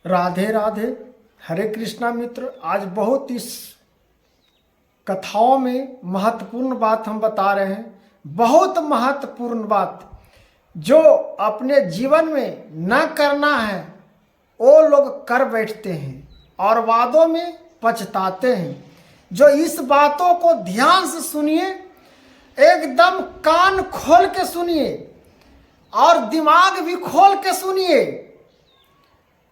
राधे राधे। हरे कृष्णा मित्र, आज बहुत इस कथाओं में महत्वपूर्ण बात हम बता रहे हैं। बहुत महत्वपूर्ण बात जो अपने जीवन में न करना है वो लोग कर बैठते हैं और वादों में पछताते हैं। जो इस बातों को ध्यान से सुनिए, एकदम कान खोल के सुनिए और दिमाग भी खोल के सुनिए।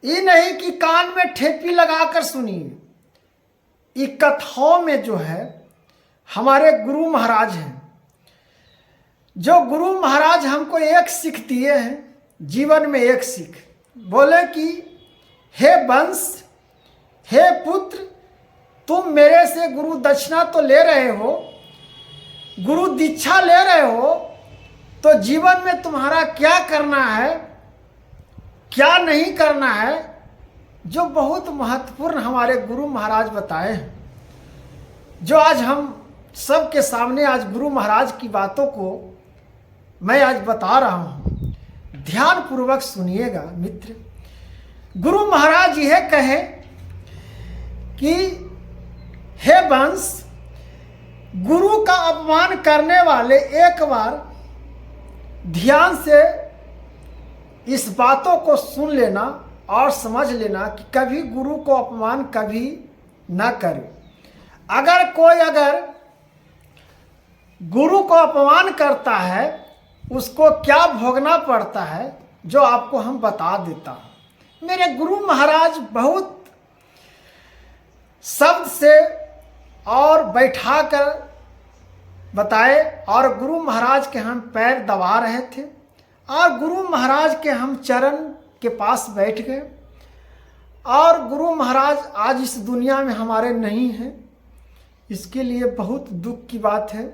ये नहीं कि कान में ठेपी लगाकर सुनिए। ये कथाओं में जो है हमारे गुरु महाराज हैं। जो गुरु महाराज हमको एक सीख दिए हैं, जीवन में एक सीख। बोले कि हे वंश, हे पुत्र, तुम मेरे से गुरु दक्षिणा तो ले रहे हो, गुरु दीक्षा ले रहे हो, तो जीवन में तुम्हारा क्या करना है, क्या नहीं करना है, जो बहुत महत्वपूर्ण हमारे गुरु महाराज बताए हैं। जो आज हम सबके सामने आज गुरु महाराज की बातों को मैं आज बता रहा हूँ। ध्यान पूर्वक सुनिएगा मित्र। गुरु महाराज यह कहे कि हे वंश, गुरु का अपमान करने वाले एक बार ध्यान से इस बातों को सुन लेना और समझ लेना कि कभी गुरु को अपमान कभी ना करे। अगर गुरु को अपमान करता है, उसको क्या भोगना पड़ता है, जो आपको हम बता देता हूँ। मेरे गुरु महाराज बहुत शब्द से और बैठा कर बताए और गुरु महाराज के हम पैर दबा रहे थे और गुरु महाराज के हम चरण के पास बैठ गए। और गुरु महाराज आज इस दुनिया में हमारे नहीं हैं, इसके लिए बहुत दुख की बात है।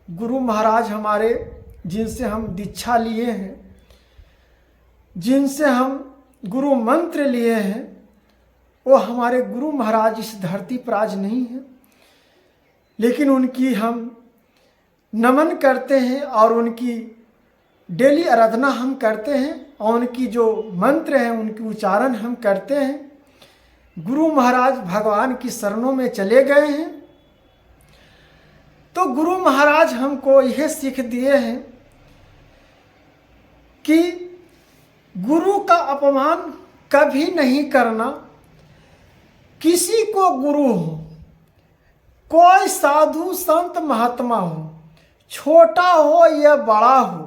गुरु महाराज हमारे, जिनसे हम दीक्षा लिए हैं, जिनसे हम गुरु मंत्र लिए हैं, वो हमारे गुरु महाराज इस धरती पर आज नहीं है। लेकिन उनकी हम नमन करते हैं और उनकी डेली आराधना हम करते हैं और उनकी जो मंत्र हैं उनकी उच्चारण हम करते हैं। गुरु महाराज भगवान की शरणों में चले गए हैं। तो गुरु महाराज हमको यह सीख दिए हैं कि गुरु का अपमान कभी नहीं करना। किसी को गुरु हो, कोई साधु संत महात्मा हो, छोटा हो या बड़ा हो,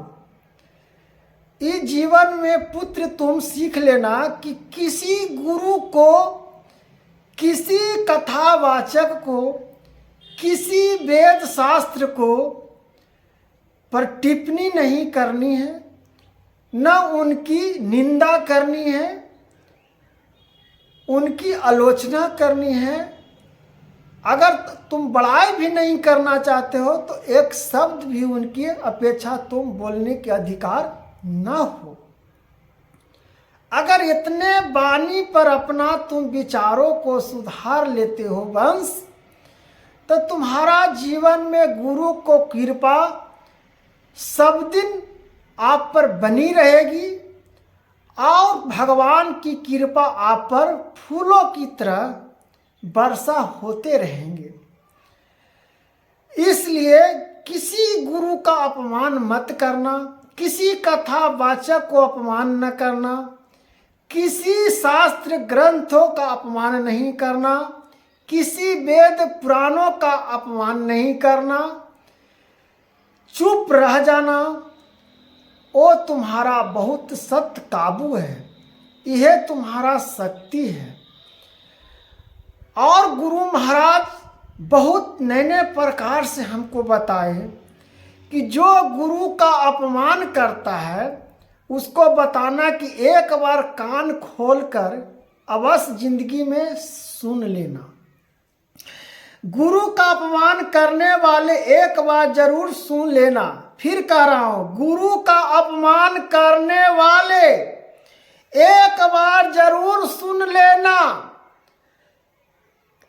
इस जीवन में पुत्र तुम सीख लेना कि किसी गुरु को, किसी कथावाचक को, किसी वेद शास्त्र को पर टिप्पणी नहीं करनी है, न उनकी निंदा करनी है, उनकी आलोचना करनी है। अगर तुम बड़ाई भी नहीं करना चाहते हो तो एक शब्द भी उनकी अपेक्षा तुम बोलने के अधिकार ना हो। अगर इतने बानी पर अपना तुम विचारों को सुधार लेते हो वंश, तो तुम्हारा जीवन में गुरु को कृपा सब दिन आप पर बनी रहेगी और भगवान की कृपा आप पर फूलों की तरह वर्षा होते रहेंगे। इसलिए किसी गुरु का अपमान मत करना, किसी कथावाचक को अपमान न करना, किसी शास्त्र ग्रंथों का अपमान नहीं करना, किसी वेद पुराणों का अपमान नहीं करना, चुप रह जाना, वो तुम्हारा बहुत सख्त काबू है, यह तुम्हारा शक्ति है। और गुरु महाराज बहुत नए नए प्रकार से हमको बताए कि जो गुरु का अपमान करता है उसको बताना कि एक बार कान खोलकर अवश्य जिंदगी में सुन लेना। गुरु का अपमान करने वाले एक बार जरूर सुन लेना। फिर कह रहा हूं, गुरु का अपमान करने वाले एक बार जरूर सुन लेना।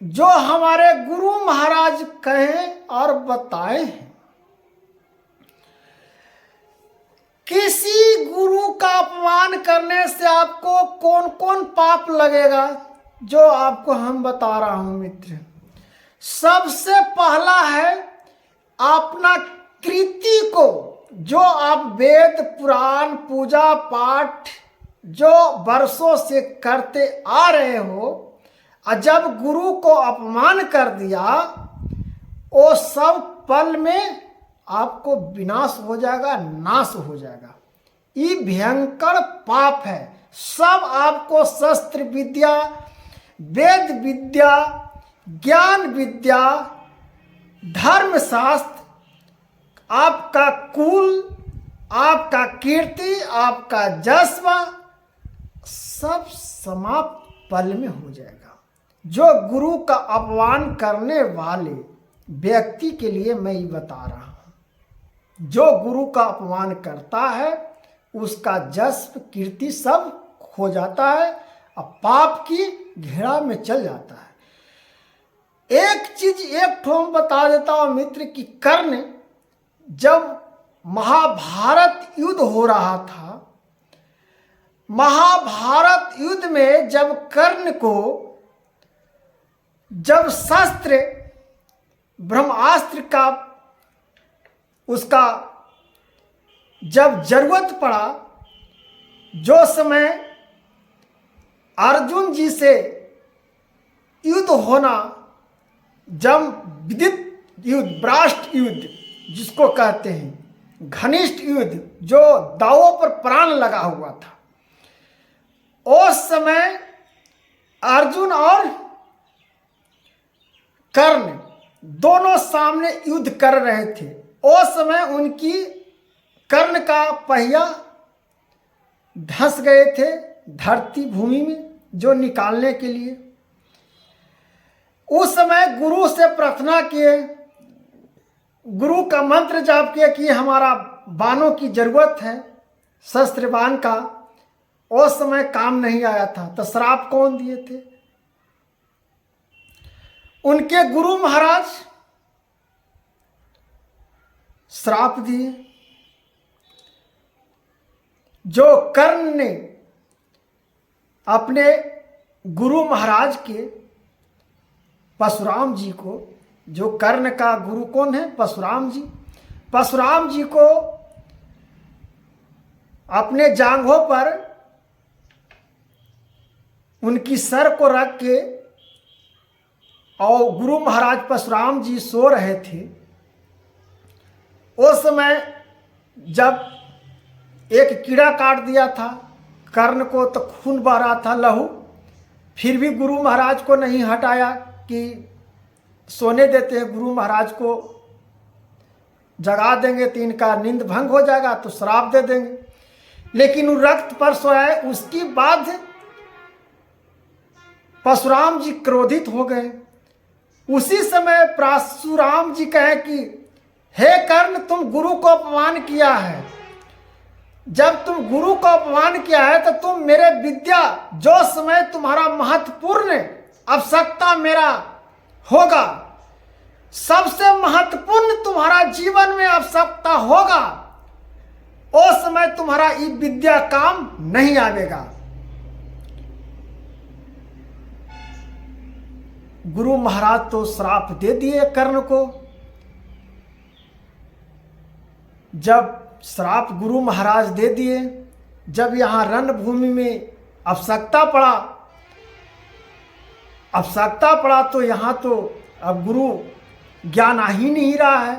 जो हमारे गुरु महाराज कहें और बताए हैं, किसी गुरु का अपमान करने से आपको कौन कौन पाप लगेगा, जो आपको हम बता रहा हूं मित्र। सबसे पहला है अपना कृति को, जो आप वेद पुराण पूजा पाठ जो वर्षों से करते आ रहे हो, और जब गुरु को अपमान कर दिया, वो सब पल में आपको विनाश हो जाएगा, नाश हो जाएगा। ये भयंकर पाप है। सब आपको शस्त्र विद्या, वेद विद्या, ज्ञान विद्या, धर्मशास्त्र, आपका कुल, आपका कीर्ति, आपका जश्न सब समाप्त पल में हो जाएगा। जो गुरु का अपमान करने वाले व्यक्ति के लिए मैं ये बता रहा हूं। जो गुरु का अपमान करता है उसका जश्न कीर्ति सब खो जाता है और पाप की घेरा में चल जाता है। एक चीज एक ठो हम बता देता हूं मित्र कि कर्ण, जब महाभारत युद्ध हो रहा था, महाभारत युद्ध में जब कर्ण को जब शस्त्र ब्रह्मास्त्र का उसका जब जरूरत पड़ा, जो समय अर्जुन जी से युद्ध होना, जब विदित युद्ध, ब्रास्ट युद्ध जिसको कहते हैं, घनिष्ठ युद्ध जो दावों पर प्राण लगा हुआ था, उस समय अर्जुन और कर्ण दोनों सामने युद्ध कर रहे थे। उस समय उनकी कर्ण का पहिया धंस गए थे धरती भूमि में, जो निकालने के लिए उस समय गुरु से प्रार्थना किए, गुरु का मंत्र जाप किया कि हमारा बाणों की जरूरत है, शस्त्र बाण का। उस समय काम नहीं आया था, तो श्राप कौन दिए थे? उनके गुरु महाराज श्राप दिए। जो कर्ण ने अपने गुरु महाराज के परशुराम जी को, जो कर्ण का गुरु कौन है? परशुराम जी। परशुराम जी को अपने जांघों पर उनकी सर को रख के, और गुरु महाराज परशुराम जी सो रहे थे। उस समय जब एक कीड़ा काट दिया था कर्ण को, तो खून बह रहा था, लहू, फिर भी गुरु महाराज को नहीं हटाया कि सोने देते हैं, गुरु महाराज को जगा देंगे तो इनका नींद भंग हो जाएगा, तो श्राप दे देंगे। लेकिन वो रक्त पर सोए। उसके बाद परशुराम जी क्रोधित हो गए। उसी समय परशुराम जी कहे कि हे कर्ण, तुम गुरु को अपमान किया है। जब तुम गुरु को अपमान किया है तो तुम मेरे विद्या, जो समय तुम्हारा महत्वपूर्ण आवश्यकता मेरा होगा, सबसे महत्वपूर्ण तुम्हारा जीवन में आवश्यकता होगा, उस समय तुम्हारा ये विद्या काम नहीं आवेगा। गुरु महाराज तो श्राप दे दिए कर्ण को। जब श्राप गुरु महाराज दे दिए, जब यहाँ रणभूमि में आवश्यकता पड़ा तो यहाँ तो अब गुरु ज्ञान आ ही नहीं रहा है।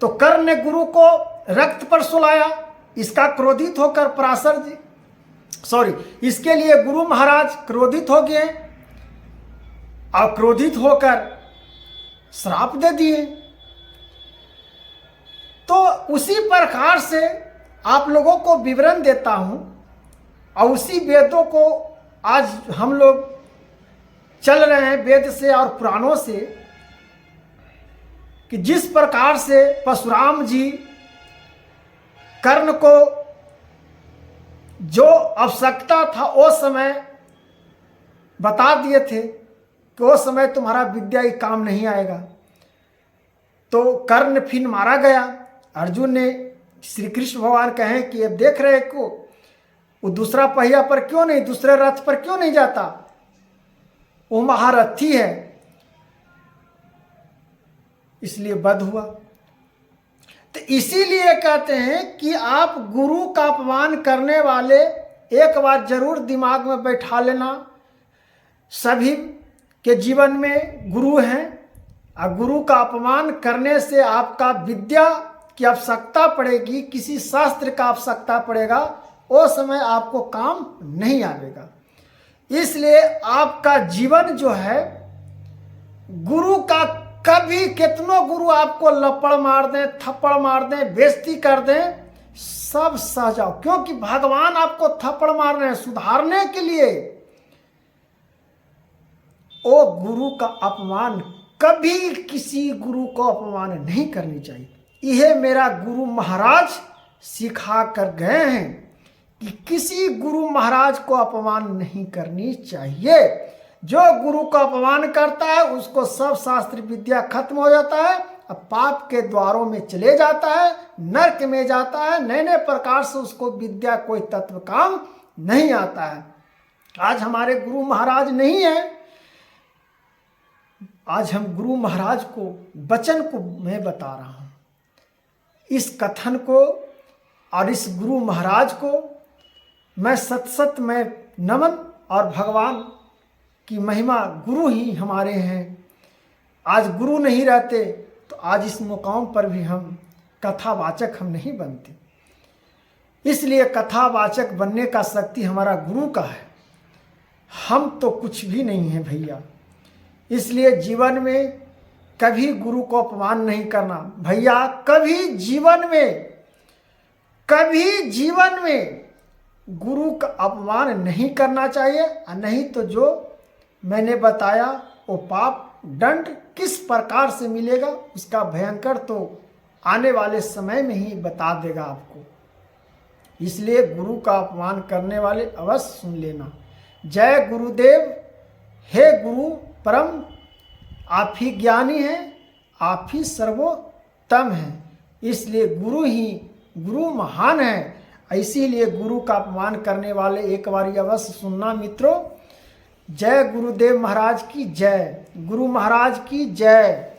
तो कर्ण ने गुरु को रक्त पर सुलाया। इसका क्रोधित होकर पराशर जी, इसके लिए गुरु महाराज क्रोधित हो गए और क्रोधित होकर श्राप दे दिए। तो उसी प्रकार से आप लोगों को विवरण देता हूं, और उसी वेदों को आज हम लोग चल रहे हैं, वेद से और पुराणों से, कि जिस प्रकार से परशुराम जी कर्ण को जो आवश्यकता था उस समय बता दिए थे कि उस समय तुम्हारा विद्या ही काम नहीं आएगा। तो कर्ण फिर मारा गया। अर्जुन ने श्री कृष्ण भगवान कहें कि अब देख रहे को वो दूसरा पहिया पर क्यों नहीं, दूसरे रथ पर क्यों नहीं जाता, वो महारथी है, इसलिए वध हुआ। तो इसीलिए कहते हैं कि आप गुरु का अपमान करने वाले एक बार जरूर दिमाग में बैठा लेना, सभी के जीवन में गुरु हैं, और गुरु का अपमान करने से आपका विद्या की आवश्यकता पड़ेगी, किसी शास्त्र का आवश्यकता पड़ेगा, वो समय आपको काम नहीं आएगा। इसलिए आपका जीवन जो है गुरु का, कभी कितनों गुरु आपको लपड़ मार दें, थप्पड़ मार दें, बेइज्जती कर दें, सब सह जाओ, क्योंकि भगवान आपको थप्पड़ मार रहे हैं सुधारने के लिए। ओ गुरु का अपमान, कभी किसी गुरु को अपमान नहीं करनी चाहिए। यह मेरा गुरु महाराज सिखा कर गए हैं कि किसी गुरु महाराज को अपमान नहीं करनी चाहिए। जो गुरु का अपमान करता है उसको सब शास्त्र विद्या खत्म हो जाता है, अब पाप के द्वारों में चले जाता है, नरक में जाता है, नए नए प्रकार से उसको विद्या कोई तत्व काम नहीं आता है। आज हमारे गुरु महाराज नहीं है, आज हम गुरु महाराज को वचन को मैं बता रहा हूँ, इस कथन को और इस गुरु महाराज को मैं सत सत में नमन, और भगवान की महिमा, गुरु ही हमारे हैं। आज गुरु नहीं रहते तो आज इस मुकाम पर भी हम कथावाचक हम नहीं बनते। इसलिए कथावाचक बनने का शक्ति हमारा गुरु का है, हम तो कुछ भी नहीं है भैया। इसलिए जीवन में कभी गुरु को अपमान नहीं करना भैया, कभी जीवन में गुरु का अपमान नहीं करना चाहिए। और नहीं तो जो मैंने बताया वो पाप दंड किस प्रकार से मिलेगा उसका भयंकर तो आने वाले समय में ही बता देगा आपको। इसलिए गुरु का अपमान करने वाले अवश्य सुन लेना। जय गुरुदेव। हे गुरु परम, आप ही ज्ञानी हैं, आप ही सर्वोत्तम हैं। इसलिए गुरु महान है। इसीलिए गुरु का अपमान करने वाले एक बार अवश्य सुनना मित्रों। जय गुरुदेव महाराज की जय, गुरु महाराज की जय।